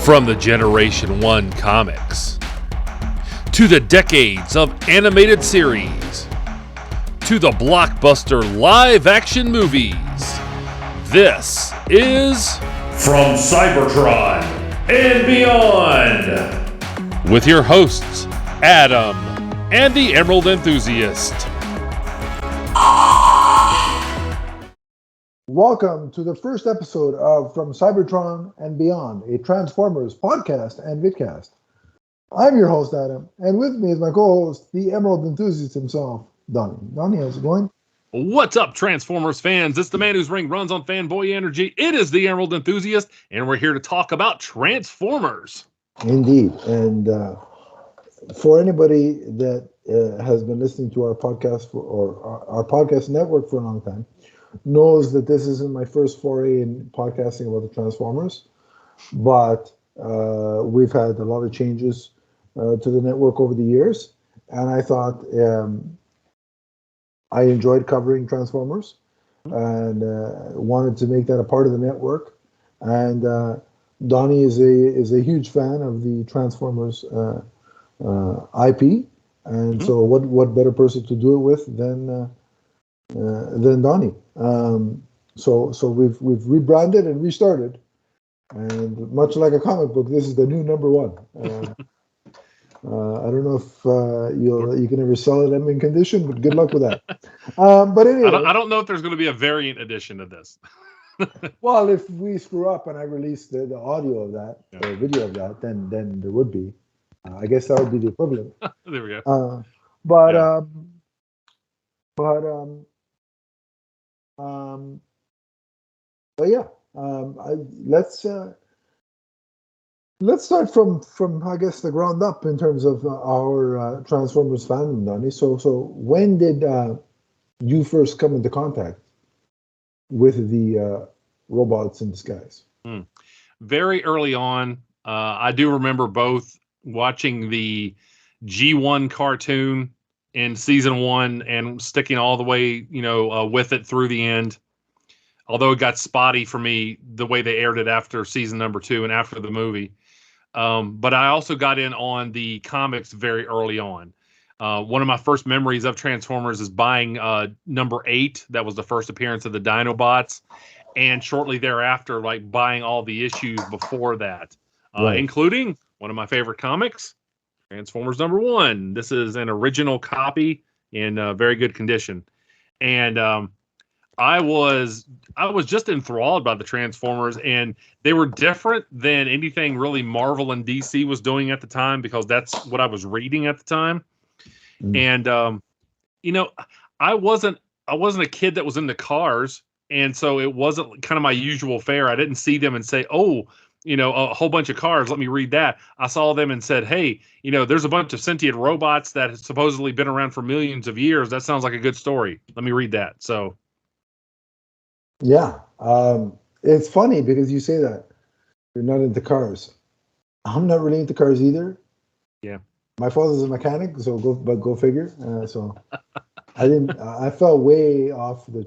From the Generation 1 comics, to the decades of animated series, to the blockbuster live-action movies, this is From Cybertron and Beyond, with your hosts, Adam and the Emerald Enthusiast. Welcome to the first episode of From Cybertron and Beyond, a Transformers podcast and Vidcast. I'm your host, Adam, and with me is my co-host, the Emerald Enthusiast himself, Donnie. Donnie, how's it going? What's up, Transformers fans? It's the man whose ring runs on fanboy energy. It is the Emerald Enthusiast, and we're here to talk about Transformers. Indeed, and for anybody that has been listening to our podcast or our podcast network for a long time, knows that this isn't my first foray in podcasting about the Transformers, but we've had a lot of changes to the network over the years, and I thought I enjoyed covering Transformers and wanted to make that a part of the network. And Donnie is a huge fan of the Transformers IP, and so what better person to do it with than Donnie. So we've rebranded and restarted, and much like a comic book, this is the new number one. I don't know if you can ever sell it in condition, but good luck with that. But anyway, I don't know if there's going to be a variant edition of this. Well, if we screw up and I release the audio of that or video of that, then there would be. I guess that would be the equivalent. There we go. Let's start from I guess the ground up in terms of our Transformers fandom, Donnie. So when did you first come into contact with the robots in disguise? Very early on, I do remember both watching the G1 cartoon in season 1 and sticking all the way, with it through the end. Although it got spotty for me the way they aired it after season number 2 and after the movie. But I also got in on the comics very early on. One of my first memories of Transformers is buying number 8. That was the first appearance of the Dinobots. And shortly thereafter, buying all the issues before that, including one of my favorite comics, Transformers number 1. This is an original copy in very good condition. And I was just enthralled by the Transformers, and they were different than anything really Marvel and DC was doing at the time, because that's what I was reading at the time. And I wasn't a kid that was into cars, and so it wasn't kind of my usual fare. I didn't see them and say, "Oh, a whole bunch of cars, let me read that." I saw them and said, "Hey, there's a bunch of sentient robots that have supposedly been around for millions of years. That sounds like a good story. Let me read that." So. Yeah, it's funny because you say that you're not into cars. I'm not really into cars either. Yeah, my father's a mechanic, so go figure. So I didn't. I fell way off the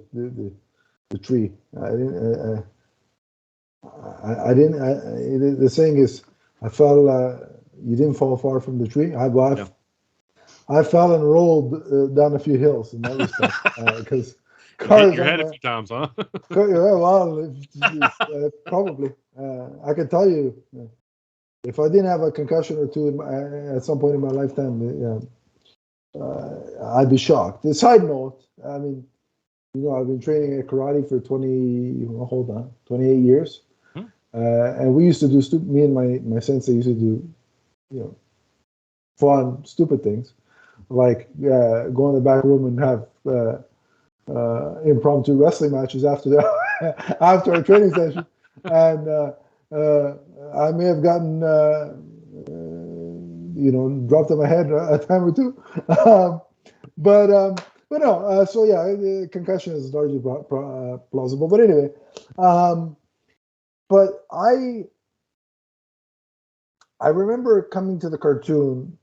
tree. The saying is, I fell. You didn't fall far from the tree. I fell and rolled down a few hills in that respect because. Cars, your head a few times, huh? Well, probably. I can tell you, if I didn't have a concussion or two at some point in my lifetime, I'd be shocked. The side note, I mean, I've been training at karate for 28 years, and we used to do me and my sensei used to do, fun, stupid things, like go in the back room and have. Impromptu wrestling matches after our training session, and I may have gotten dropped on my head a time or two, but no. So yeah, concussion is largely plausible. But anyway, but I remember coming to the cartoon,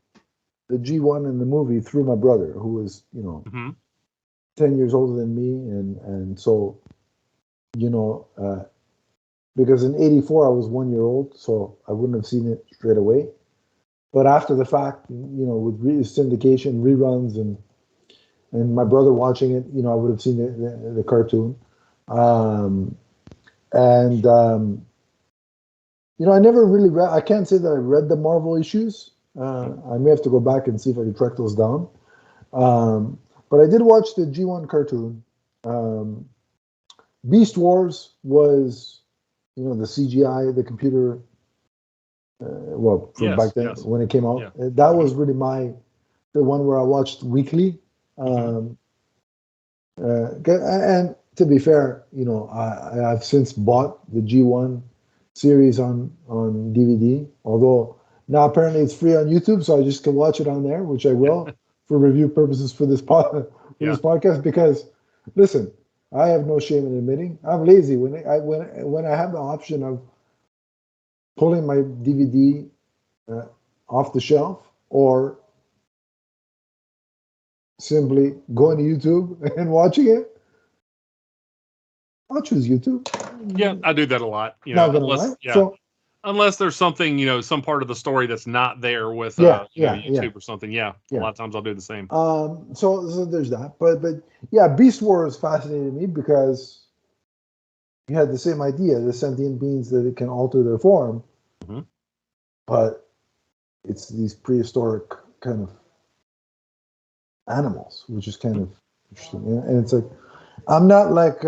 the G1 in the movie, through my brother, who was 10 years older than me, and so because in '84 I was 1 year old, so I wouldn't have seen it straight away. But after the fact, with syndication, reruns, and my brother watching it, I would have seen the cartoon. Um, and I never really read. I can't say that I read the Marvel issues. I may have to go back and see if I can track those down. But I did watch the G1 cartoon. Beast Wars was, the CGI, the computer. From back then when it came out, that was really the one where I watched weekly. And to be fair, I've since bought the G1 series on DVD. Although now apparently it's free on YouTube, so I just can watch it on there, which I will for review purposes for this this podcast. Because listen, I have no shame in admitting I'm lazy when I have the option of pulling my DVD off the shelf or simply going to YouTube and watching it. I'll choose YouTube. Yeah, I do that a lot. Not gonna lie. So, unless there's something, some part of the story that's not there with YouTube or something. Yeah, a lot of times I'll do the same. So there's that. But yeah, Beast Wars fascinated me because you had the same idea, the sentient beings that it can alter their form. Mm-hmm. But it's these prehistoric kind of animals, which is kind of interesting. And it's like, I'm not like,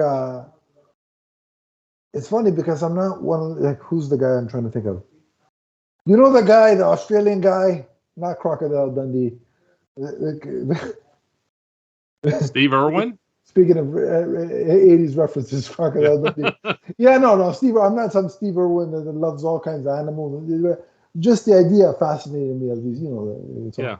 it's funny because I'm not who's the guy I'm trying to think of? You know the guy, the Australian guy, not Crocodile Dundee. Steve Irwin? Speaking of 80s references, Crocodile Dundee. Yeah, no, Steve. I'm not some Steve Irwin that loves all kinds of animals. Just the idea fascinated me of these, Yeah.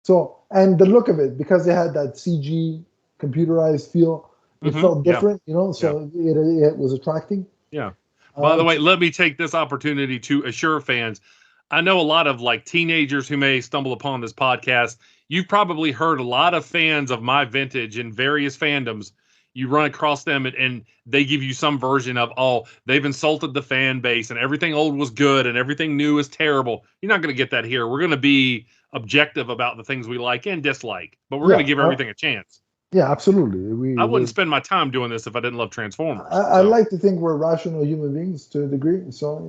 So, and the look of it, because they had that CG computerized feel, it felt different, so it was attracting. Yeah. By the way, let me take this opportunity to assure fans. I know a lot of teenagers who may stumble upon this podcast. You've probably heard a lot of fans of my vintage in various fandoms. You run across them and they give you some version of, they've insulted the fan base and everything old was good and everything new is terrible. You're not going to get that here. We're going to be objective about the things we like and dislike, but we're going to give everything a chance. Yeah, absolutely. I wouldn't spend my time doing this if I didn't love Transformers. I like to think we're rational human beings to a degree. So,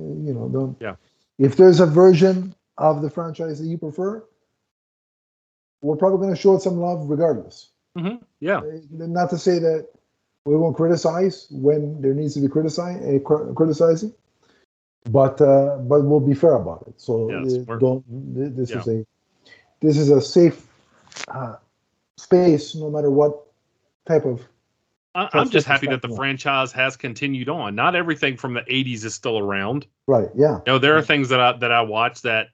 if there's a version of the franchise that you prefer, we're probably going to show it some love regardless. Mm-hmm. Yeah. Not to say that we won't criticize when there needs to be criticizing, but we'll be fair about it. So this is a safe space, no matter what type of. I'm just happy that the franchise has continued on. Not everything from the 80s is still around. Right. Yeah. There are things that I watch that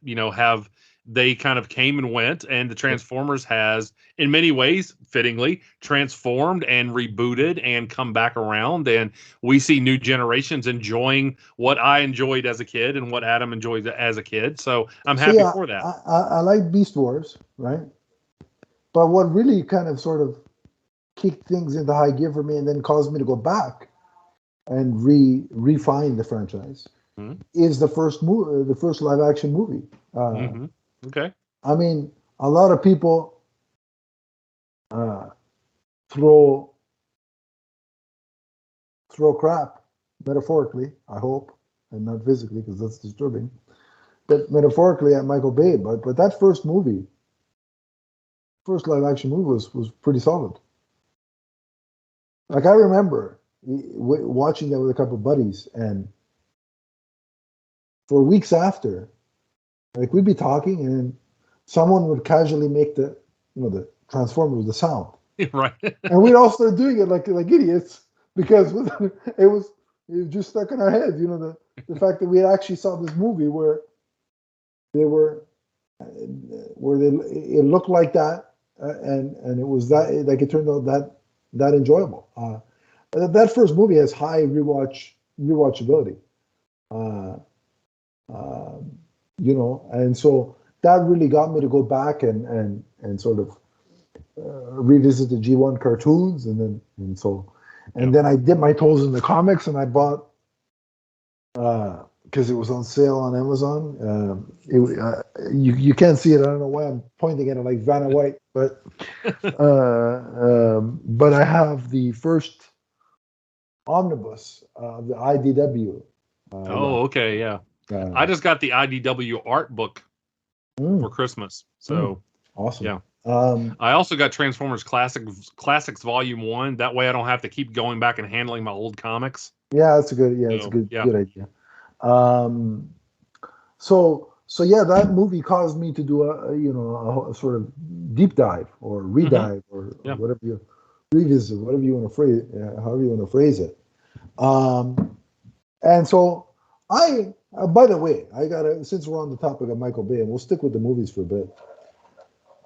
they kind of came and went, and the Transformers has, in many ways, fittingly, transformed and rebooted and come back around. And we see new generations enjoying what I enjoyed as a kid and what Adam enjoyed as a kid. So I'm happy for that. I like Beast Wars, right? But what really kind of sort of kicked things into high gear for me and then caused me to go back and refine the franchise is the first live action movie. Okay. I mean, a lot of people throw crap, metaphorically, I hope, and not physically because that's disturbing, but metaphorically at Michael Bay. But that first live action movie was pretty solid. Like I remember watching that with a couple of buddies, and for weeks after, we'd be talking, and someone would casually make the Transformers the sound, right? And we'd all start doing it like idiots because it was just stuck in our heads. The fact that we actually saw this movie where it looked like that, and it was that it turned out that enjoyable. That first movie has high rewatchability. And so that really got me to go back and sort of revisit the G1 cartoons, then I dipped my toes in the comics, and I bought because it was on sale on Amazon. You can't see it. I don't know why I'm pointing at it like Vanna White, but I have the first omnibus of the IDW. Oh, okay, yeah. I just got the IDW art book for Christmas. So awesome. Yeah. I also got Transformers Classics Volume 1. That way I don't have to keep going back and handling my old comics. Yeah, that's a good. Yeah, it's a good idea. So yeah, that movie caused me to do a sort of deep dive or redive or whatever you revisit, whatever you want to phrase, however you want to phrase it. And so by the way, since we're on the topic of Michael Bay, and we'll stick with the movies for a bit.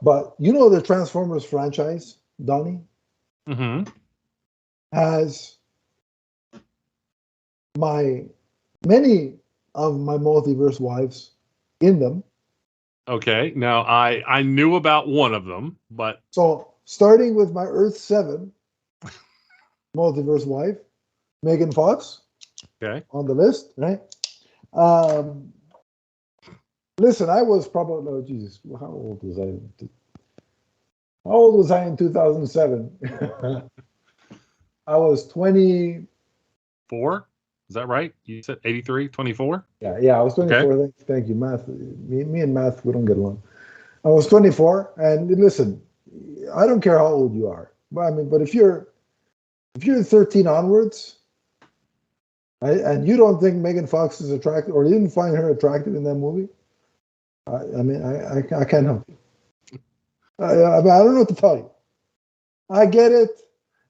But the Transformers franchise, Donnie, has many of my multiverse wives in them. Okay. Now I knew about one of them, but so starting with my Earth 7 multiverse wife, Megan Fox. Okay. On the list, right? Listen, I was probably how old was I? How old was I in 2007? I was 24. Is that right? You said 83, 24? Yeah, I was 24. Okay. Thank you, math. Me and math, we don't get along. I was 24, and listen, I don't care how old you are, but if you're 13 onwards, and you don't think Megan Fox is attractive, or you didn't find her attractive in that movie, I can't help you. I don't know what to tell you. I get it.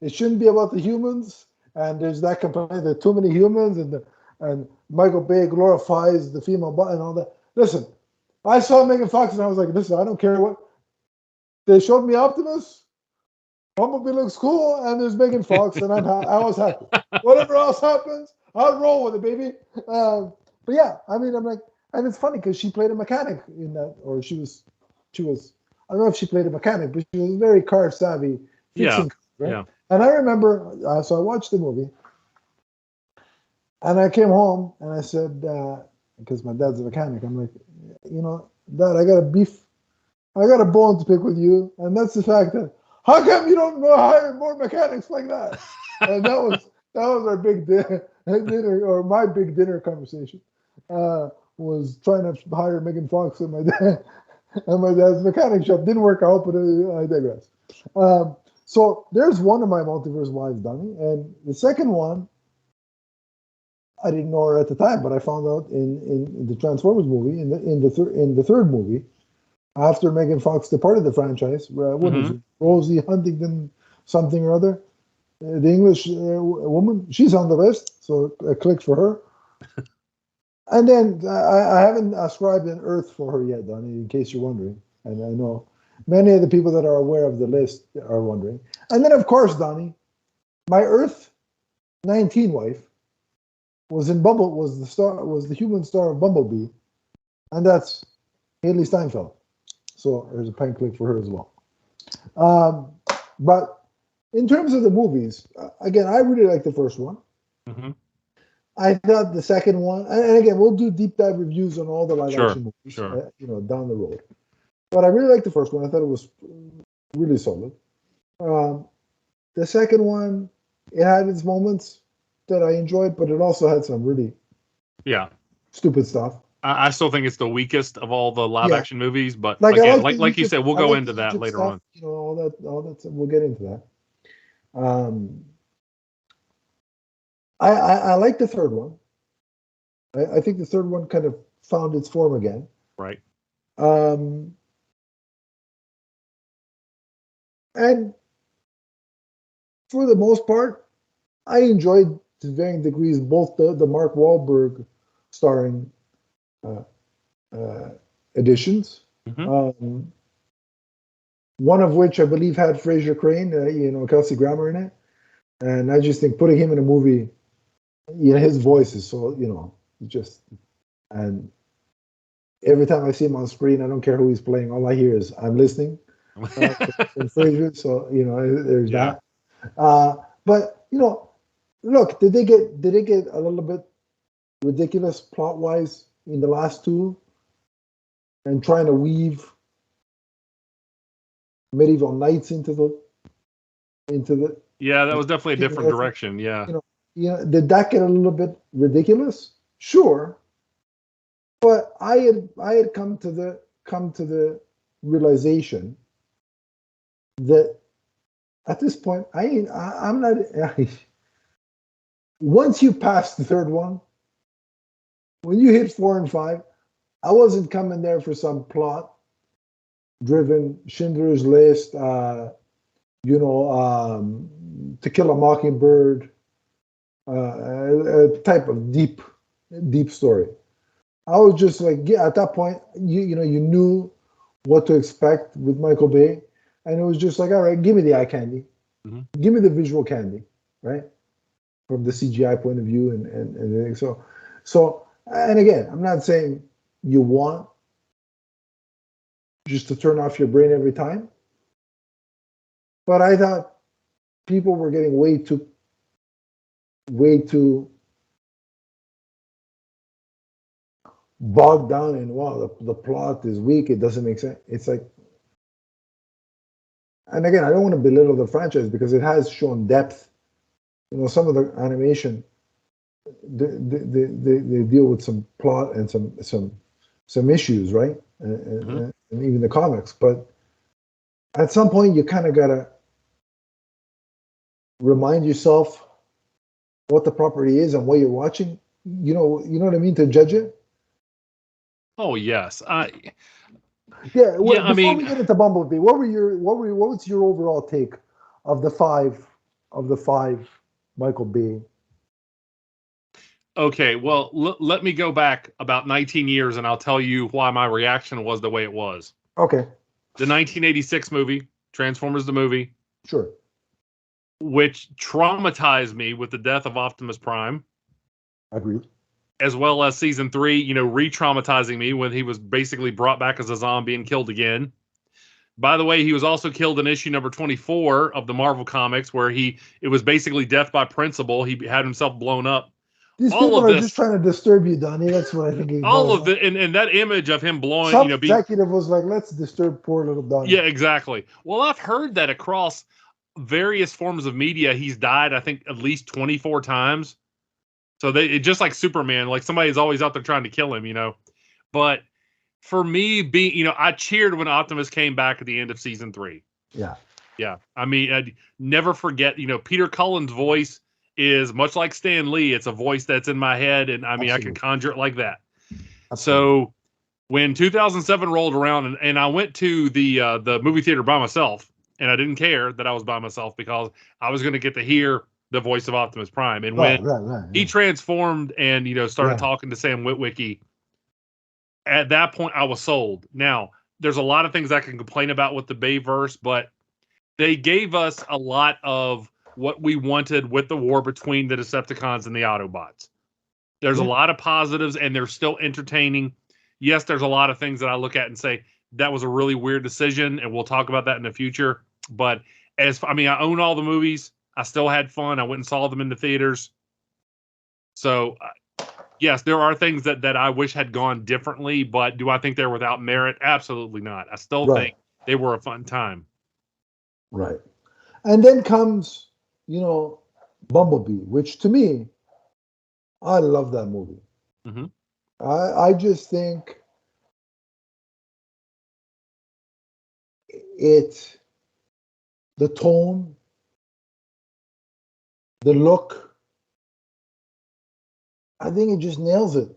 It shouldn't be about the humans, and there's that complaint that there are too many humans, and Michael Bay glorifies the female body and all that. Listen, I saw Megan Fox and I was like, listen, I don't care what. They showed me Optimus, Bumblebee looks cool, and there's Megan Fox, and I was happy. Whatever else happens, I'll roll with it, baby. But yeah, I'm like, and it's funny because she played a mechanic in that, or she was. I don't know if she played a mechanic, but she was very car savvy, fixing cars, right? Yeah. And I remember, so I watched the movie, and I came home and I said, because my dad's a mechanic, I'm like, Dad, I got a bone to pick with you, and that's the fact that how come you don't hire more mechanics like that? And that was our big dinner, or my big dinner conversation. Was trying to hire Megan Fox and my dad. And my dad's mechanic shop didn't work out, but I digress. So there's one of my multiverse wives, Donnie, and the second one, I didn't know her at the time, but I found out in the Transformers movie, in the third movie, after Megan Fox departed the franchise. What is it? Rosie Huntington, something or other, the English woman. She's on the list, so I clicked for her. And then I haven't ascribed an Earth for her yet, Donnie, in case you're wondering. And I know many of the people that are aware of the list are wondering. And then, of course, Donnie, my Earth 19 wife was the human star of Bumblebee, and that's Haley Steinfeld. So there's a pen click for her as well. But in terms of the movies, again, I really like the first one. I thought the second one, and again, we'll do deep dive reviews on all the live action movies, down the road. But I really liked the first one. I thought it was really solid. The second one, it had its moments that I enjoyed, but it also had some really stupid stuff. I still think it's the weakest of all the live action movies, but again, like you said, we'll go into that later on. All that we'll get into that. I like the third one. I think the third one kind of found its form again. Right. And for the most part, I enjoyed to varying degrees both the Mark Wahlberg starring editions. One of which I believe had Fraser Crane, Kelsey Grammer in it. And I just think putting him in a movie, his voice is so, and every time I see him on screen, I don't care who he's playing. All I hear is I'm listening. From Fraser, so there's that. But look, did they get a little bit ridiculous plot-wise in the last two, and trying to weave medieval knights into the. Yeah, that was definitely a different direction. Yeah. Did that get a little bit ridiculous? Sure, but I had come to the realization that at this point I'm not. Once you pass the third one, when you hit 4 and 5, I wasn't coming there for some plot-driven Schindler's List, To Kill a Mockingbird, a type of deep story. I was just like, at that point, you knew what to expect with Michael Bay, and it was just like, all right, give me the eye candy, give me the visual candy, right, from the CGI point of view and everything. So, and again, I'm not saying you want just to turn off your brain every time, but I thought people were getting way too bogged down in, wow, the plot is weak, it doesn't make sense. It's like, and again, I don't want to belittle the franchise because it has shown depth. Some of the animation, they deal with some plot and some issues, right? And even the comics. But at some point, you kind of gotta remind yourself what the property is and what you're watching. You know what I mean, to judge it. Oh yes, Before we get into Bumblebee, what was your overall take of the five Michael Bay? Okay, well, let me go back about 19 years, and I'll tell you why my reaction was the way it was. Okay. The 1986 movie, Transformers the movie. Sure. Which traumatized me with the death of Optimus Prime. Agreed. As well as season 3, re-traumatizing me when he was basically brought back as a zombie and killed again. By the way, he was also killed in issue number 24 of the Marvel Comics, where it was basically death by principle. He had himself blown up. These people are just trying to disturb you, Donnie. That's what I think. All of it, and that image of him blowing, some executive was like, "Let's disturb poor little Donnie." Yeah, exactly. Well, I've heard that across various forms of media, he's died, I think, at least 24 times. So just like Superman, like somebody's always out there trying to kill him, But for me, I cheered when Optimus came back at the end of season 3. Yeah. Yeah. I mean, I'd never forget, Peter Cullen's voice is much like Stan Lee. It's a voice that's in my head, and I mean, Absolutely. I can conjure it like that. Absolutely. So when 2007 rolled around, and I went to the movie theater by myself, and I didn't care that I was by myself because I was going to get to hear the voice of Optimus Prime. And when he transformed and, started talking to Sam Witwicky, at that point, I was sold. Now, there's a lot of things I can complain about with the Bayverse, but they gave us a lot of what we wanted with the war between the Decepticons and the Autobots. There's a lot of positives, and they're still entertaining. Yes, there's a lot of things that I look at and say, that was a really weird decision, and we'll talk about that in the future. But I own all the movies. I still had fun. I went and saw them in the theaters. So, yes, there are things that I wish had gone differently, but do I think they're without merit? Absolutely not. I still think they were a fun time. Right. And then comes, Bumblebee, which to me, I love that movie. Mm-hmm. I just think the tone, the look, I think it just nails it.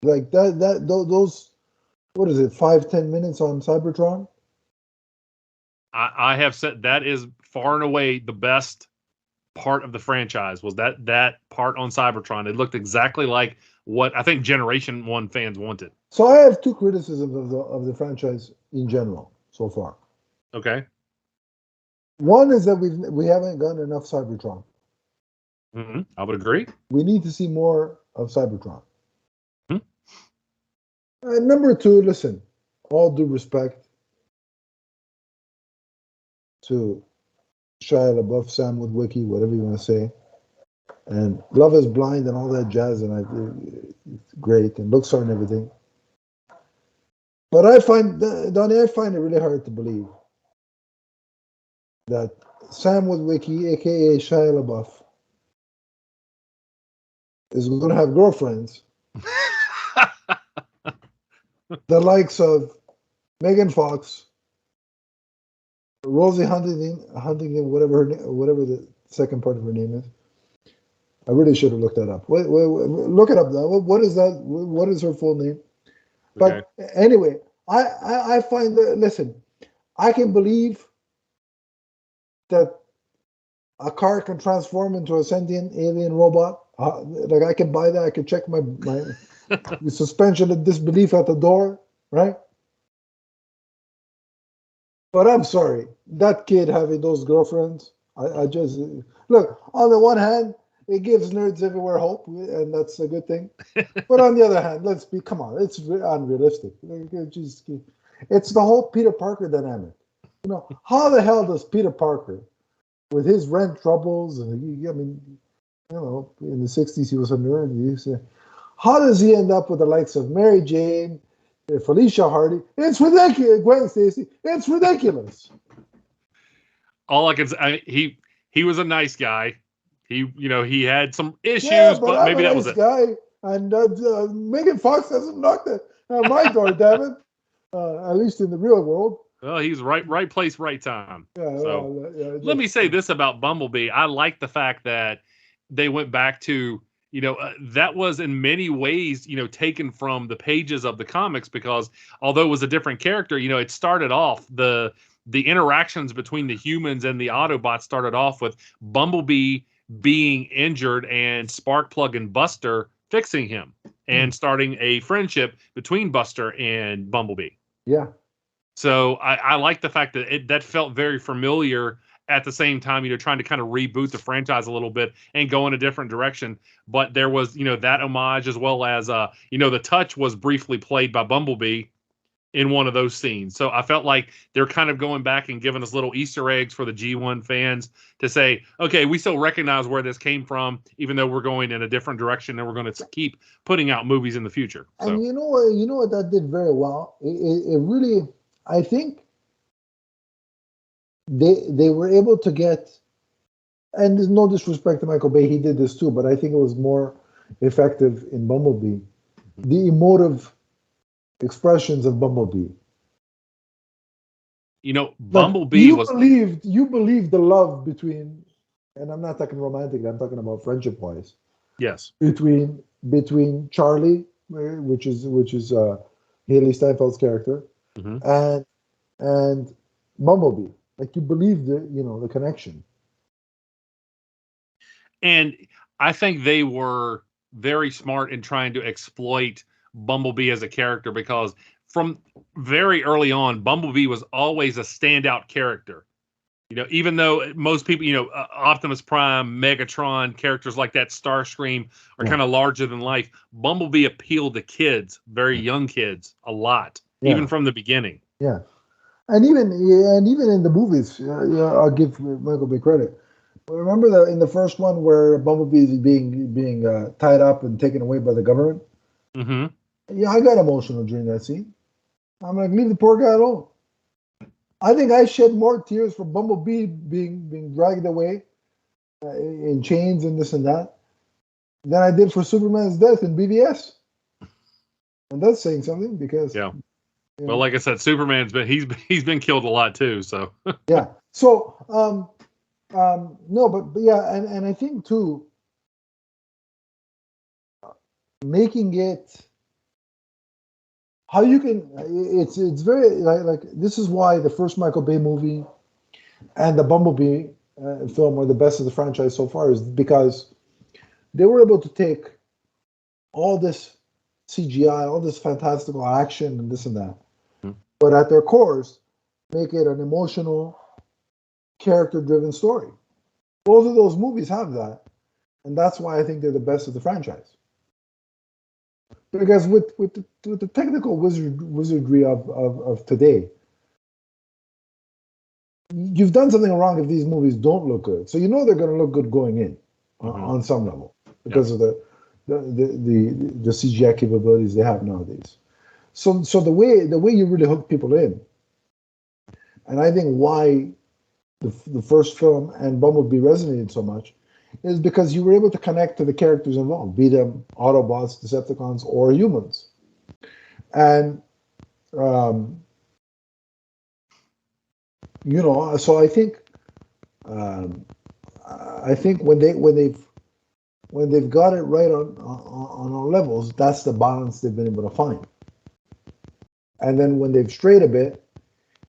Like those, what is it, 5-10 minutes on Cybertron? I have said that is far and away the best part of the franchise, was that part on Cybertron. It looked exactly like what I think Generation 1 fans wanted. So I have two criticisms of the franchise in general so far. Okay. One is that we haven't gotten enough Cybertron. Mm-hmm. I would agree. We need to see more of Cybertron. Mm-hmm. Number two, listen, all due respect to Shia LaBeouf, Sam Witwicky, whatever you want to say. And Love is Blind and all that jazz, and it's great and looks and everything. But Donnie, I find it really hard to believe that Sam Witwicky, aka Shia LaBeouf, is going to have girlfriends the likes of Megan Fox, Rosie Huntington, whatever the second part of her name is. I really should have looked that up. Wait, look it up now. What is that? What is her full name? Okay. But anyway, I find that, listen, I can believe that a car can transform into a sentient alien robot. Like I can buy that. I can check my suspension of disbelief at the door, right? But I'm sorry, that kid having those girlfriends, I just look. On the one hand, it gives nerds everywhere hope, and that's a good thing. But on the other hand, come on, it's unrealistic. It's the whole Peter Parker dynamic. How the hell does Peter Parker, with his rent troubles, and in the '60s he was a nerd. How does he end up with the likes of Mary Jane, Felicia Hardy? It's ridiculous. Gwen Stacy. It's ridiculous. All I can say, he was a nice guy. He had some issues, but maybe that was nice it. Guy, and Megan Fox hasn't knocked at my door, damn it. At least in the real world. Well, he's right place, right time. Yeah, so let me say this about Bumblebee. I like the fact that they went back to, that was in many ways, taken from the pages of the comics, because although it was a different character, it started off the interactions between the humans and the Autobots started off with Bumblebee being injured and Sparkplug and Buster fixing him and starting a friendship between Buster and Bumblebee. Yeah. So I like the fact that that felt very familiar at the same time, trying to kind of reboot the franchise a little bit and go in a different direction. But there was, that homage, as well as, the touch was briefly played by Bumblebee in one of those scenes. So I felt like they're kind of going back and giving us little Easter eggs for the G1 fans to say, okay, we still recognize where this came from, even though we're going in a different direction and we're going to keep putting out movies in the future. So. And you know what that did very well? It really, I think they were able to get, and there's no disrespect to Michael Bay, he did this too, but I think it was more effective in Bumblebee. The emotive expressions of Bumblebee. Bumblebee was... You believed the love between, and I'm not talking romantic, I'm talking about friendship-wise. Yes. Between Charlie, which is Haley Steinfeld's character, and Bumblebee. Like, you believe the connection. And I think they were very smart in trying to exploit Bumblebee as a character, because from very early on, Bumblebee was always a standout character. Even though most people, Optimus Prime, Megatron, characters like that, Starscream, are kind of larger than life. Bumblebee appealed to kids, very young kids, a lot, even from the beginning. Yeah. And even in the movies, I'll give Michael Bay credit. Remember that in the first one where Bumblebee is being tied up and taken away by the government? Mm-hmm. Yeah, I got emotional during that scene. I'm like, leave the poor guy alone. I think I shed more tears for Bumblebee being dragged away in chains and this and that than I did for Superman's death in BVS. And that's saying something, because well, like I said, Superman's he's been killed a lot too. So yeah. So no, but yeah, and I think too, making it how you can, it's very like this is why the first Michael Bay movie and the Bumblebee film are the best of the franchise so far, is because they were able to take all this CGI, all this fantastical action and this and that, but at their cores, make it an emotional, character-driven story. Both of those movies have that, and that's why I think they're the best of the franchise. Because with the technical wizardry of today, you've done something wrong if these movies don't look good. So they're going to look good going in. on some level because of the CGI capabilities they have nowadays. So the way you really hook people in, and I think why the first film and Bumblebee resonated so much, is because you were able to connect to the characters involved, be them Autobots, Decepticons, or humans. And so I think when they've got it right on all levels, that's the balance they've been able to find. And then when they've strayed a bit,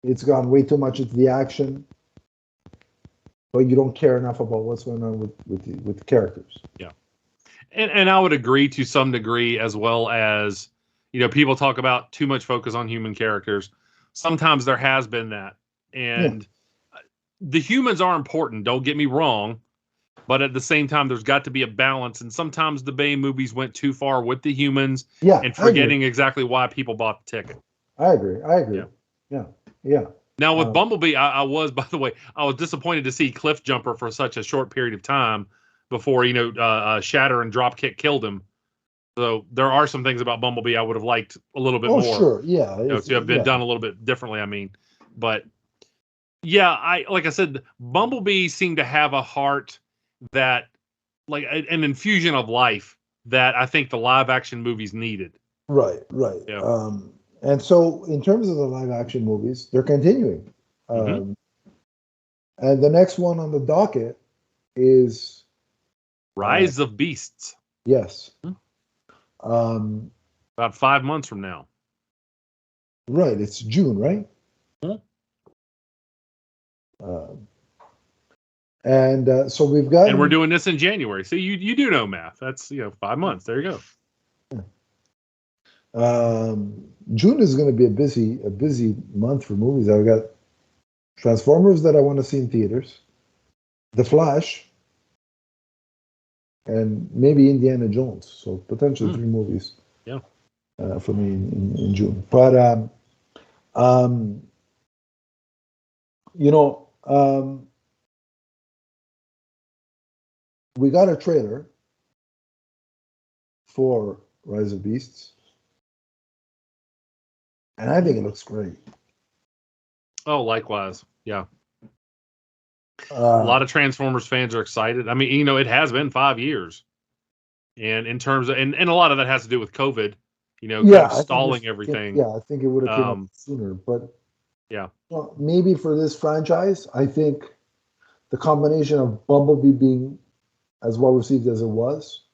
it's gone way too much into the action, but you don't care enough about what's going on with the characters. Yeah, and I would agree to some degree, as well as, people talk about too much focus on human characters. Sometimes there has been that, and the humans are important. Don't get me wrong, but at the same time, there's got to be a balance. And sometimes the Bay movies went too far with the humans, and forgetting exactly why people bought the ticket. I agree. Yeah. Now with Bumblebee, I was, by the way, I was disappointed to see Cliff Jumper for such a short period of time before Shatter and Dropkick killed him. So there are some things about Bumblebee I would have liked a little bit more. Sure, yeah, to have been done a little bit differently. I mean, but yeah, like I said, Bumblebee seemed to have a heart that, like, an infusion of life that I think the live action movies needed. Right. Yeah. And so, in terms of the live action movies, they're continuing. And the next one on the docket is Rise of Beasts. Yes. About 5 months from now. Right. It's June, right? So we've got. And we're doing this in January. So you do know math. That's 5 months. There you go. June is going to be a busy month for movies. I've got Transformers that I want to see in theaters, The Flash, and maybe Indiana Jones. So potentially 3 movies. Yeah. For me in June. But we got a trailer for Rise of Beasts. And I think it looks great. Oh, likewise. Yeah. A lot of Transformers fans are excited. I mean, it has been 5 years. And in terms of, and a lot of that has to do with COVID, kind of stalling everything. I think it would have came up sooner. But maybe for this franchise, I think the combination of Bumblebee being as well received as it was,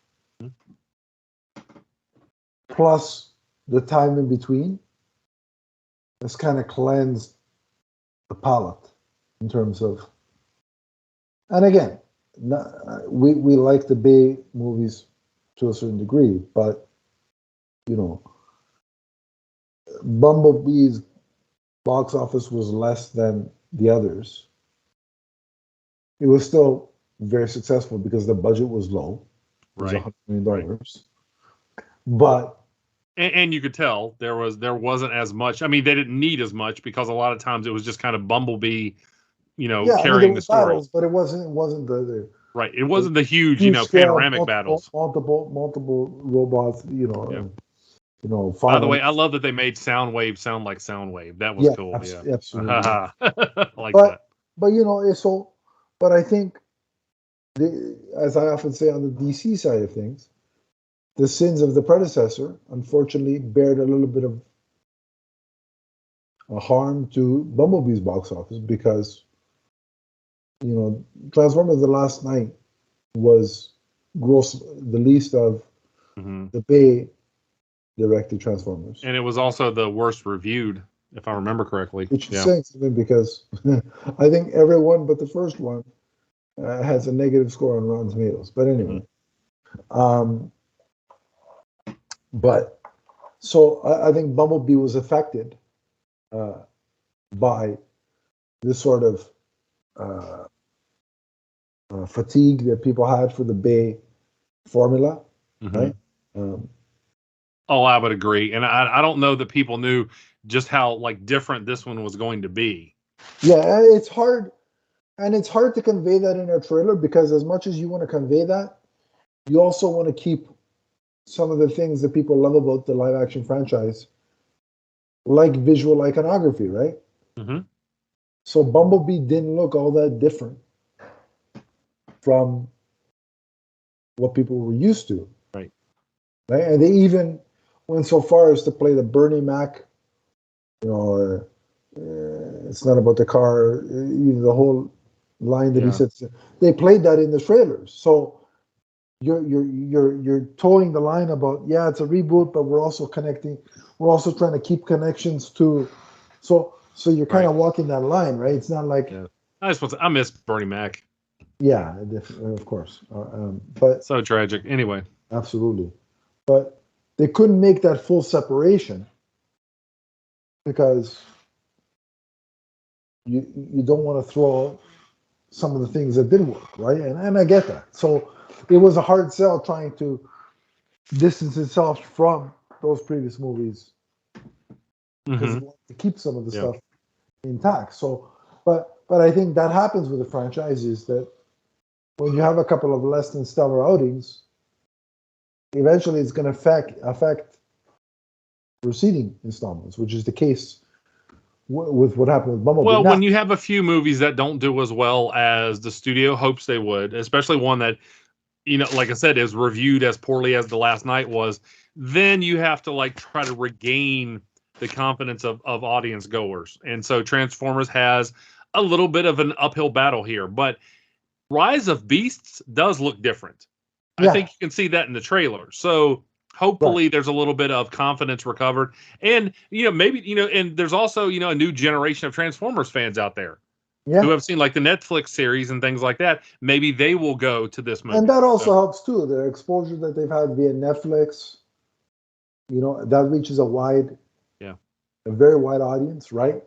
plus the time in between, has kind of cleansed the palate in terms of. And again, we like the Bay movies to a certain degree, but Bumblebee's box office was less than the others. It was still very successful because the budget was low. It was $100 million. Right. But and you could tell there wasn't as much. I mean, they didn't need as much because a lot of times it was just kind of Bumblebee, carrying the story. Battles, but it wasn't the right. It wasn't the huge panoramic battles. Multiple robots, By the way, I love that they made Soundwave sound like Soundwave. That was cool. Absolutely. I like that. But I think, as I often say on the DC side of things, the sins of the predecessor, unfortunately, bared a little bit of a harm to Bumblebee's box office because, Transformers: The Last Night was the least of the Bay directed Transformers. And it was also the worst reviewed, if I remember correctly. Which is saying something because I think everyone but the first one has a negative score on Rotten Tomatoes. But anyway. But so I think Bumblebee was affected by this sort of fatigue that people had for the Bay formula, right? I would agree, and I don't know that people knew just how different this one was going to be. Yeah, it's hard. And it's hard to convey that in a trailer because as much as you want to convey that, you also want to keep some of the things that people love about the live action franchise, like visual iconography, right? Mm-hmm. So Bumblebee didn't look all that different from what people were used to, Right. right? And they even went so far as to play the Bernie Mac, it's not about the car, the whole line that he said. They played that in the trailers. So you're towing the line about, yeah, it's a reboot, but we're also connecting. We're also trying to keep connections to. So you're kind of walking that line, right? It's not like. Yeah. I miss Bernie Mac. Yeah, of course. But so tragic. Anyway. Absolutely. But they couldn't make that full separation because you don't want to throw some of the things that didn't work, right? And I get that. So it was a hard sell trying to distance itself from those previous movies because it wanted to keep some of the stuff intact. So, but I think that happens with the franchise is that when you have a couple of less than stellar outings, eventually it's going to affect preceding installments, which is the case with what happened with Bumblebee. Well, when you have a few movies that don't do as well as the studio hopes they would, especially one that, like I said, is reviewed as poorly as The Last Night was, then you have to like try to regain the confidence of audience goers. And so Transformers has a little bit of an uphill battle here, but Rise of Beasts does look different. I think you can see that in the trailer. So hopefully there's a little bit of confidence recovered. And, maybe, and there's also, a new generation of Transformers fans out there who have seen like the Netflix series and things like that. Maybe they will go to this movie. And that also helps too. The exposure that they've had via Netflix, that reaches a very wide audience, right?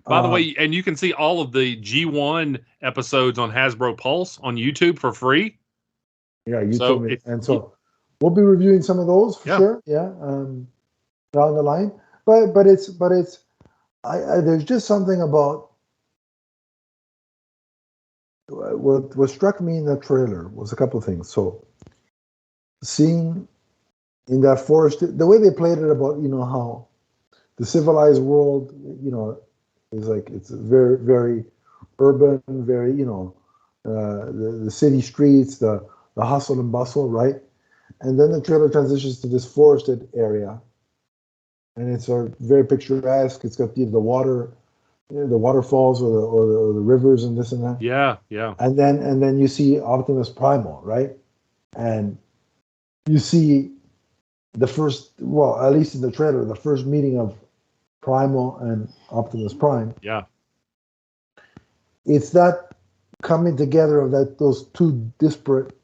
By the way, and you can see all of the G1 episodes on Hasbro Pulse on YouTube for free. Yeah, you told me. And so we'll be reviewing some of those for sure. Yeah. Down the line. But there's just something about what struck me in that trailer was a couple of things. So seeing in that forest, the way they played it about, how the civilized world, is like, it's very, very urban, very, the city streets, the hustle and bustle, right? And then the trailer transitions to this forested area, and it's very picturesque. It's got the water, the waterfalls or the rivers and this and that. Yeah, yeah. And then you see Optimus Primal, right? And you see the first, well, at least in the trailer, the first meeting of Primal and Optimus Prime. Yeah. It's that coming together of those two disparate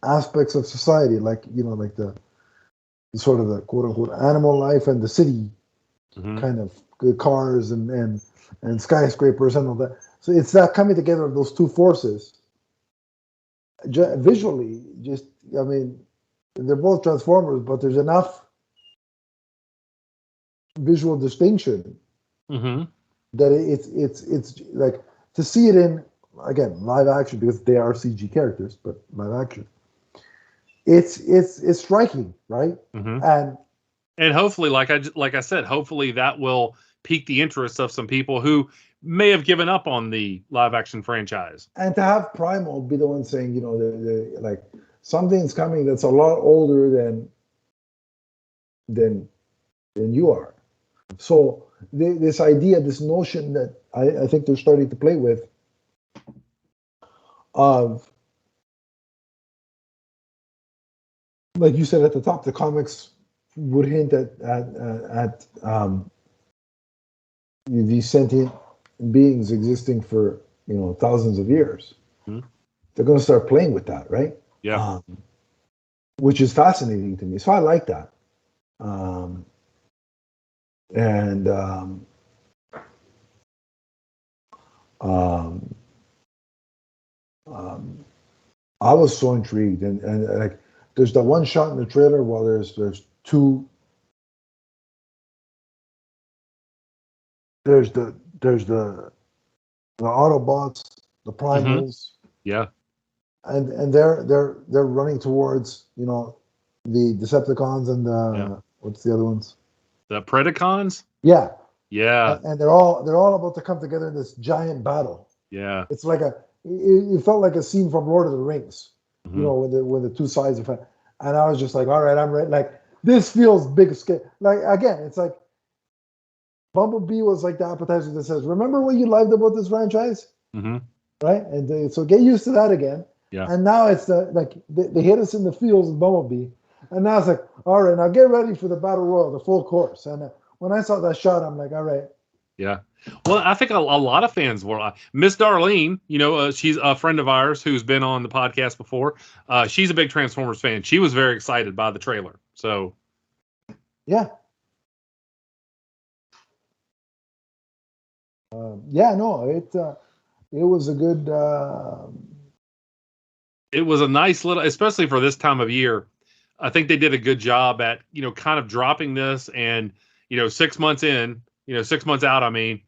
aspects of society, like like the sort of the quote unquote animal life and the city kind of cars and skyscrapers and all that. So it's that coming together of those two forces. Visually, they're both Transformers, but there's enough visual distinction that it's like to see it in, again, live action, because they are CG characters, but live action. It's striking, right? And hopefully, like I said, hopefully that will pique the interest of some people who may have given up on the live action franchise. And to have Primal be the one saying, like something's coming that's a lot older than you are. So this idea, this notion that I think they're starting to play with of, like you said at the top, the comics would hint at these sentient beings existing for thousands of years. They're going to start playing with that, right? Yeah. Which is fascinating to me. So I like that. I was so intrigued, and like, there's the one shot in the trailer while there's two. There's the Autobots the Mm-hmm. primals, Yeah. and they're running towards the Decepticons and Yeah. what's the other ones? The Predacons? Yeah, Yeah. and they're all about to come together in this giant battle. Yeah. It's like it felt like a scene from Lord of the Rings, Mm-hmm. when the two sides of it. And I was just like, all right, I'm ready. Like this feels big scale. Like again, it's like Bumblebee was like the appetizer that says, "Remember what you liked about this franchise, Mm-hmm. right?" And so get used to that again. Yeah. And now it's they hit us in the fields with Bumblebee, and now it's like, all right, now get ready for the battle royal, the full course. And when I saw that shot, I'm like, all right. Yeah. Well, I think a lot of fans were. Miss Darlene, she's a friend of ours who's been on the podcast before. She's a big Transformers fan. She was very excited by the trailer. So, Yeah. Yeah, no, it was a good. it was a nice little, especially for this time of year. I think they did a good job at, kind of dropping this and, 6 months in, 6 months out, I mean,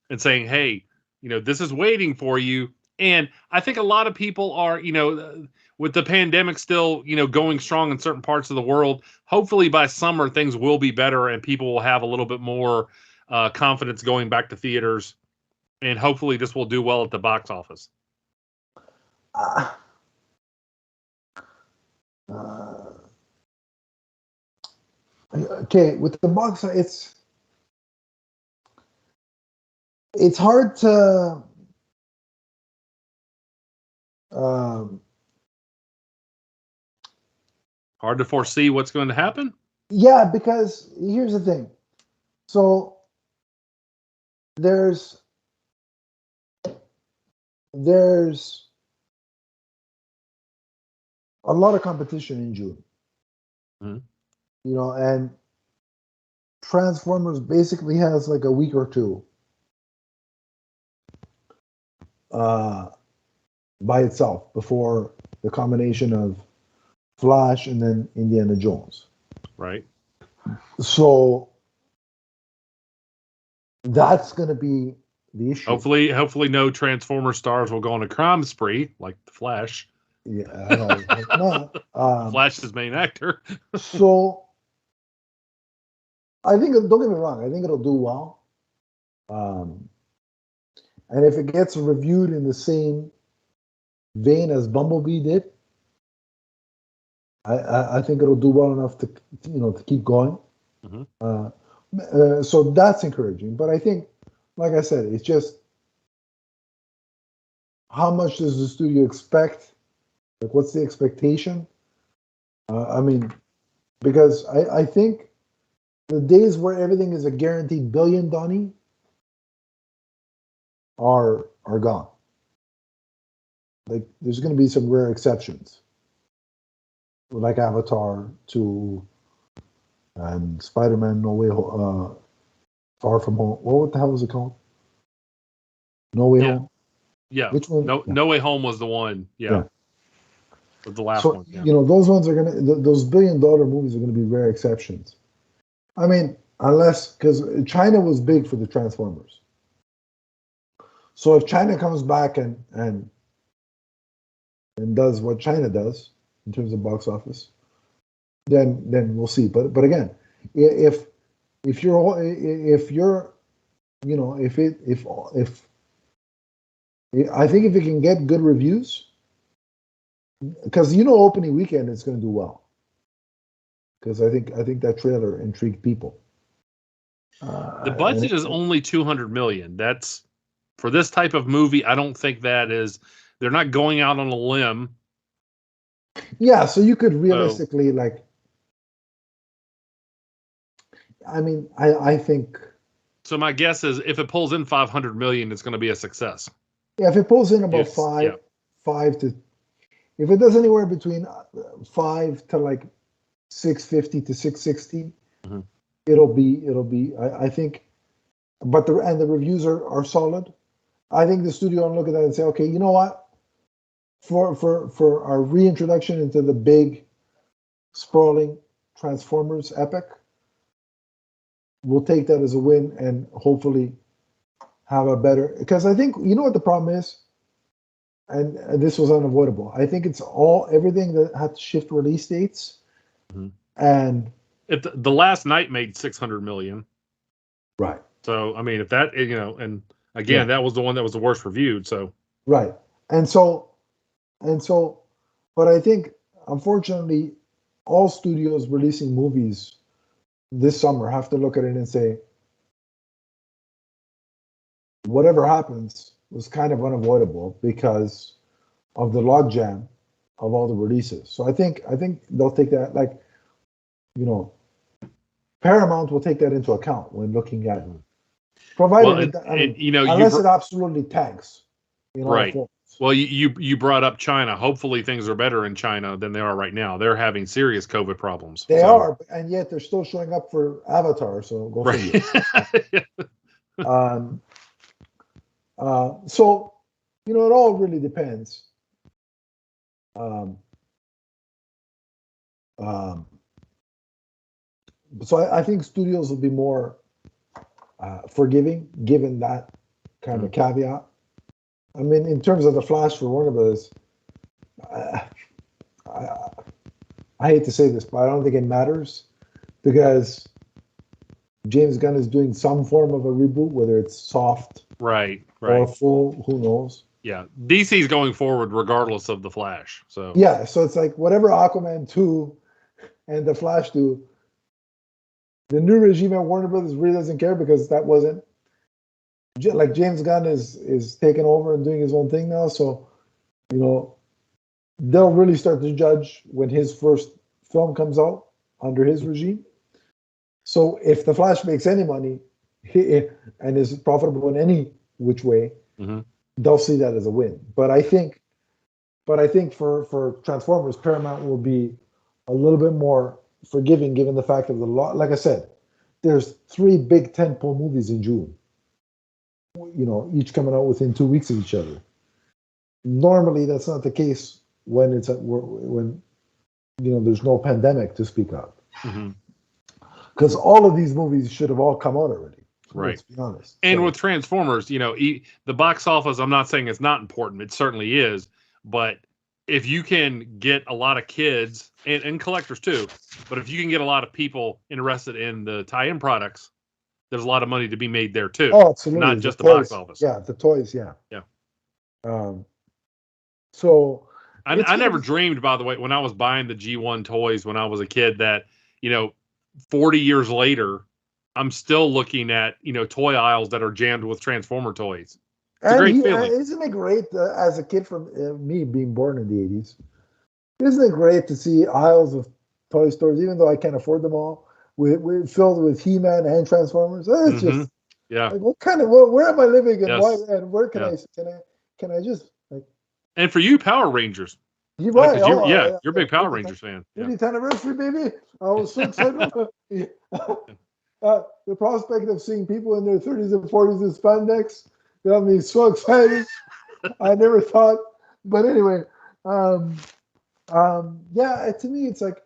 and saying, hey, this is waiting for you. And I think a lot of people are, with the pandemic still, going strong in certain parts of the world, hopefully by summer things will be better and people will have a little bit more confidence going back to theaters. And hopefully this will do well at the box office. Uh, okay, with the box, it's hard to. Um, Hard to foresee what's going to happen. yeah, because here's the thing. So there's a lot of competition in June. Mm-hmm. And Transformers basically has like a week or two by itself before the combination of Flash and then Indiana Jones. Right. So that's going to be the issue. Hopefully, no Transformer stars will go on a crime spree like the Flash. Yeah, I know. Flash's main actor. So I think, don't get me wrong, I think it'll do well. And if it gets reviewed in the same vein as Bumblebee did, I think it'll do well enough to keep going. Mm-hmm. So that's encouraging. But I think, like I said, it's just how much does the studio expect? Like, what's the expectation? I mean, because I think the days where everything is a guaranteed billion, Donnie, are gone. Like, there's going to be some rare exceptions, like Avatar 2 and Spider-Man No Way Far From Home. What the hell was it called? No Way Home? Yeah. Which one? No Way Home was the one. Yeah. Was the last one. Yeah. Those ones are those billion-dollar movies are gonna be rare exceptions. I mean, unless, because China was big for the Transformers. So if China comes back and does what China does in terms of box office, then we'll see. But again, if you're if I think if it can get good reviews, because opening weekend it's going to do well. Because I think that trailer intrigued people. The budget is only $200 million. That's for this type of movie. I don't think that is. They're not going out on a limb. Yeah, so you could realistically I mean, I think. So my guess is if it pulls in $500 million, it's going to be a success. Yeah, if it pulls in about five to, if it does anywhere between 5 to like 650 to 660, mm-hmm. it'll be. I think, but the reviews are solid. I think the studio will look at that and say, okay, you know what? For our reintroduction into the big, sprawling Transformers epic, we'll take that as a win and hopefully have a better. Because I think what the problem is. and this was unavoidable. I think it's everything that had to shift release dates, and the Last Night made 600 million. Right. So I mean, if that and again, that was the one that was the worst reviewed. So right, and so, but I think unfortunately, all studios releasing movies this summer have to look at it and say, whatever happens was kind of unavoidable because of the logjam of all the releases. So I think they'll take that, like, Paramount will take that into account when looking at it, provided unless it absolutely tanks. Right. Well, you brought up China. Hopefully things are better in China than they are right now. They're having serious COVID problems. They are, and yet they're still showing up for Avatar. So go figure. So it all really depends. So I think studios will be more forgiving, given that kind of caveat. I mean, in terms of the Flash for Warner Brothers, I hate to say this, but I don't think it matters because James Gunn is doing some form of a reboot, whether it's soft, right, or full. Who knows? Yeah, DC's going forward regardless of the Flash. So yeah, so it's like whatever Aquaman 2 and the Flash do, the new regime at Warner Brothers really doesn't care because that wasn't like James Gunn is taking over and doing his own thing now. So they'll really start to judge when his first film comes out under his regime. So if the Flash makes any money and is profitable in any which way, they'll see that as a win. But I think for Transformers, Paramount will be a little bit more forgiving given the fact of the law. Like I said, there's 3 big tentpole movies in June. Each coming out within 2 weeks of each other. Normally, that's not the case when there's no pandemic to speak of. Because all of these movies should have all come out already. Right. Let's be honest. And with Transformers, the box office, I'm not saying it's not important. It certainly is. But if you can get a lot of kids and collectors too, but if you can get a lot of people interested in the tie-in products, there's a lot of money to be made there too. Oh, absolutely. Not just the box office. Yeah, the toys, yeah. Yeah. So I never dreamed, by the way, when I was buying the G1 toys when I was a kid that, 40 years later, I'm still looking at, toy aisles that are jammed with Transformer toys. It's a great feeling. Isn't it great as a kid from me being born in the 80s? Isn't it great to see aisles of toy stores, even though I can't afford them all, filled with He-Man and Transformers? It's just like, where am I living and why and where can I just like? And for you, Power Rangers. You're right. You're a big Power Rangers fan. 50th anniversary, baby. I was so excited. The prospect of seeing people in their 30s and 40s in spandex got me so excited. I never thought. But anyway, to me, it's like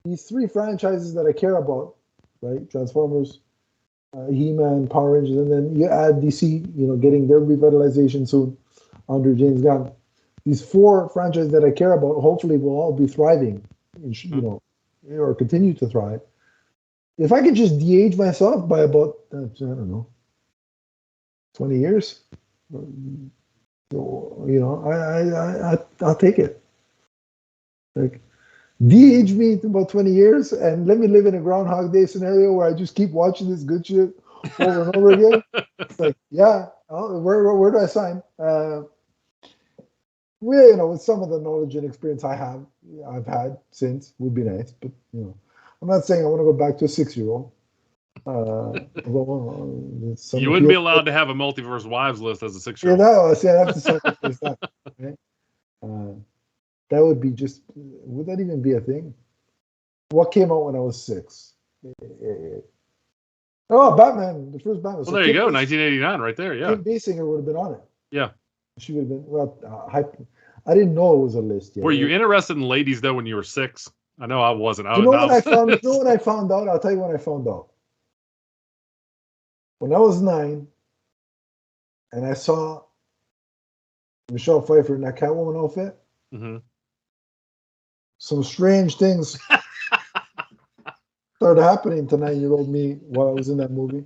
these 3 franchises that I care about, right? Transformers, He-Man, Power Rangers, and then you add DC, getting their revitalization soon under James Gunn. These 4 franchises that I care about, hopefully, will all be thriving, or continue to thrive. If I could just de-age myself by about, I don't know, 20 years, I'll take it. Like, de-age me to about 20 years and let me live in a Groundhog Day scenario where I just keep watching this good shit over and over again. It's like, where do I sign? With some of the knowledge and experience I've had since would be nice, but I'm not saying I want to go back to a 6-year-old. You wouldn't be allowed to have a Multiverse Wives list as a 6-year-old. I have to sacrifice that. Right? That would be would that even be a thing? What came out when I was 6? Oh, Batman, the first Batman. Well, there you go, 1989, right there, yeah. Kim Basinger would have been on it. Yeah. She would have been, I didn't know it was a list yet. Were you interested in ladies, though, when you were 6? I know I wasn't. When I found out? I'll tell you when I found out. When I was 9, and I saw Michelle Pfeiffer in that Catwoman outfit. Mm-hmm. Some strange things started happening to 9-year-old me while I was in that movie.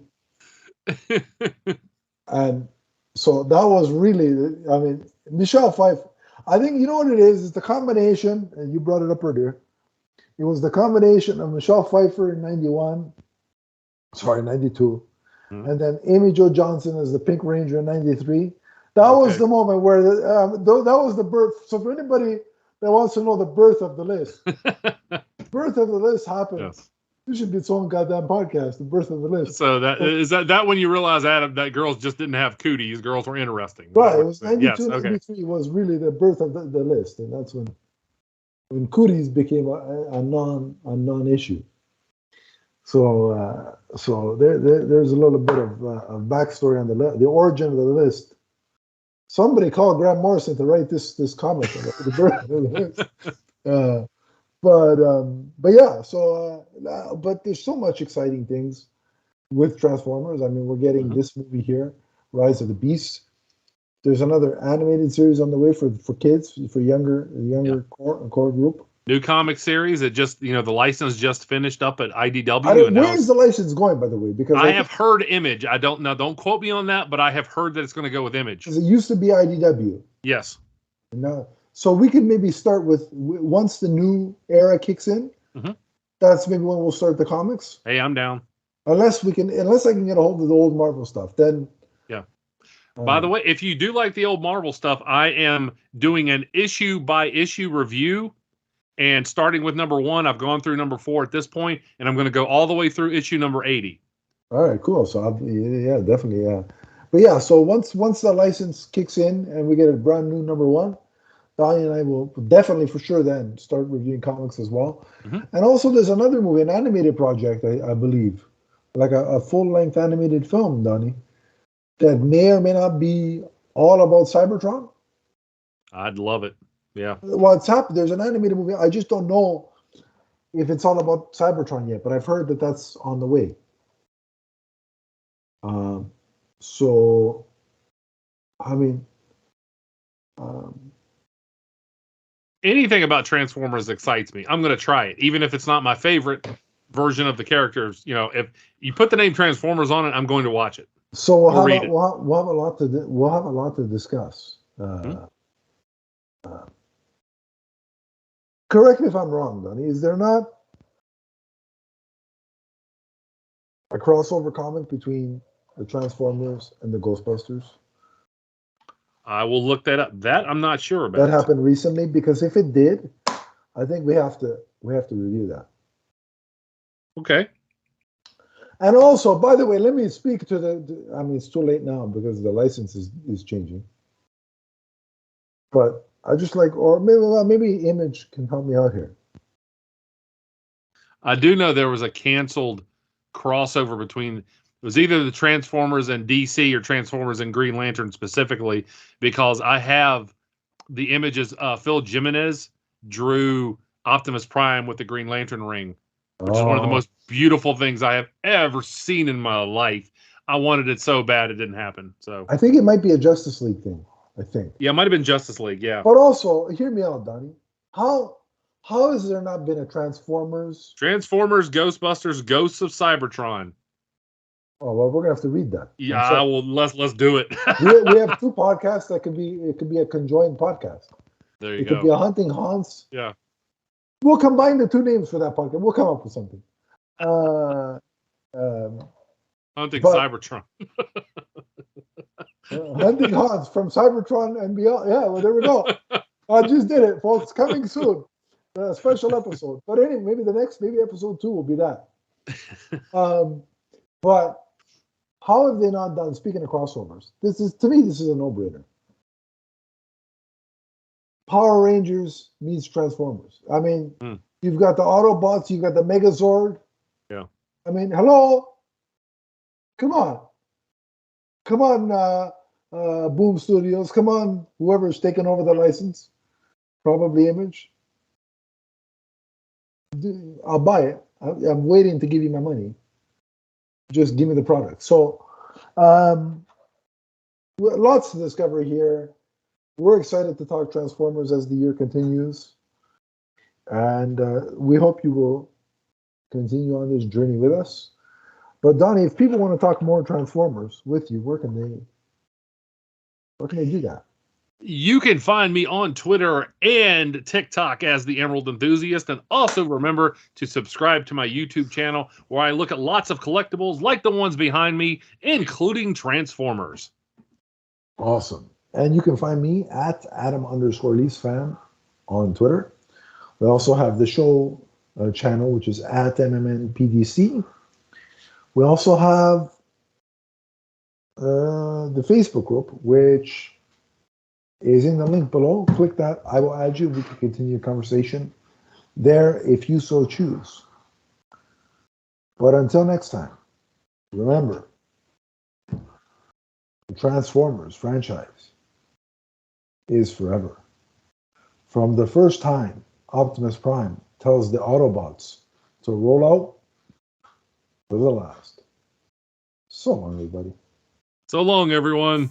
And so that was really, I mean, Michelle Pfeiffer. I think, you know what it is? It's the combination, and you brought it up earlier. It was the combination of Michelle Pfeiffer in 92, Mm-hmm. and then Amy Jo Johnson as the Pink Ranger in 93. That Okay. was the moment where, that was the birth. So for anybody that wants to know the birth of the list, birth of the list happened. Yes. This should be its own goddamn podcast, the birth of the list. So is that when you realize, Adam, that girls just didn't have cooties, girls were interesting. Right, it was 92, yes, okay. 93 was really the birth of the list, and that's when cooties became a non-issue. So there's a little bit of backstory on the origin of the list. Somebody called Grant Morrison to write this comic about the birth of the list. But yeah, so but there's so much exciting things with Transformers. I mean, we're getting this movie here, Rise of the Beasts. There's another animated series on the way for kids, for younger core group. New comic series. It just, the license just finished up at IDW. Where's the license going, by the way? Because I have heard Image. I don't know. Don't quote me on that, but I have heard that it's going to go with Image. It used to be IDW. Yes. No. So we can maybe start with, once the new era kicks in, that's maybe when we'll start the comics. Hey, I'm down. Unless I can get a hold of the old Marvel stuff, then. Yeah. By the way, if you do like the old Marvel stuff, I am doing an issue by issue review, and starting with number 1, I've gone through number 4 at this point, and I'm going to go all the way through issue number 80. All right, cool. So definitely, yeah. But yeah, so once the license kicks in and we get a brand new number 1, Donnie and I will definitely, for sure, then start reviewing comics as well. And also, there's another movie, an animated project, I believe, like a full-length animated film, Donnie, that may or may not be all about Cybertron. I'd love it. Yeah. Well, it's happened. There's an animated movie. I just don't know if it's all about Cybertron yet, but I've heard that that's on the way. So, I mean, anything about Transformers excites me. I'm going to try it, even if it's not my favorite version of the characters. If you put the name Transformers on it, I'm going to watch it. So we'll have a lot to discuss. Correct me if I'm wrong, Donnie. Is there not a crossover comic between the Transformers and the Ghostbusters? I will look that up. That I'm not sure about. That happened recently, because if it did, I think we have to review that. Okay. And also, by the way, let me speak to I mean, it's too late now because the license is changing. But I just or maybe Image can help me out here. I do know there was a canceled crossover between, it was either the Transformers and DC or Transformers and Green Lantern specifically, because I have the images. Phil Jimenez drew Optimus Prime with the Green Lantern ring, which is one of the most beautiful things I have ever seen in my life. I wanted it so bad, it didn't happen. So I think it might be a Justice League thing. I think. Yeah, it might have been Justice League. Yeah. But also, hear me out, Donnie. How has there not been a Transformers, Ghostbusters, Ghosts of Cybertron? Oh well, we're gonna have to read that. Yeah, I will. Let's do it. we have 2 podcasts that could be a conjoined podcast. There you go. It could be a Hunting Hans. Yeah. We'll combine the 2 names for that podcast. We'll come up with something. Hunting Cybertron. Hunting Hans from Cybertron and beyond. Yeah, well, there we go. I just did it, folks. Coming soon. A special episode. But anyway, maybe episode 2 will be that. But how have they not done, speaking of crossovers, to me, this is a no-brainer. Power Rangers meets Transformers. I mean, you've got the Autobots, you've got the Megazord. Yeah. I mean, hello? Come on. Come on, Boom Studios. Come on, whoever's taking over the license. Probably Image. I'll buy it. I'm waiting to give you my money. Just give me the product. So, lots to discover here. we're excited to talk Transformers as the year continues. And we hope you will continue on this journey with us. But Donnie, if people want to talk more Transformers with you, where can they do that? You can find me on Twitter and TikTok as the Emerald Enthusiast. And also remember to subscribe to my YouTube channel where I look at lots of collectibles like the ones behind me, including Transformers. Awesome. And you can find me at Adam_LeafsFan on Twitter. We also have the show channel, which is at MMNPDC. We also have the Facebook group, which is in the link below. Click that. I will add you. We can continue the conversation there if you so choose. But until next time, remember, the Transformers franchise is forever. From the first time Optimus Prime tells the Autobots to roll out to the last. So long, everybody. So long, everyone.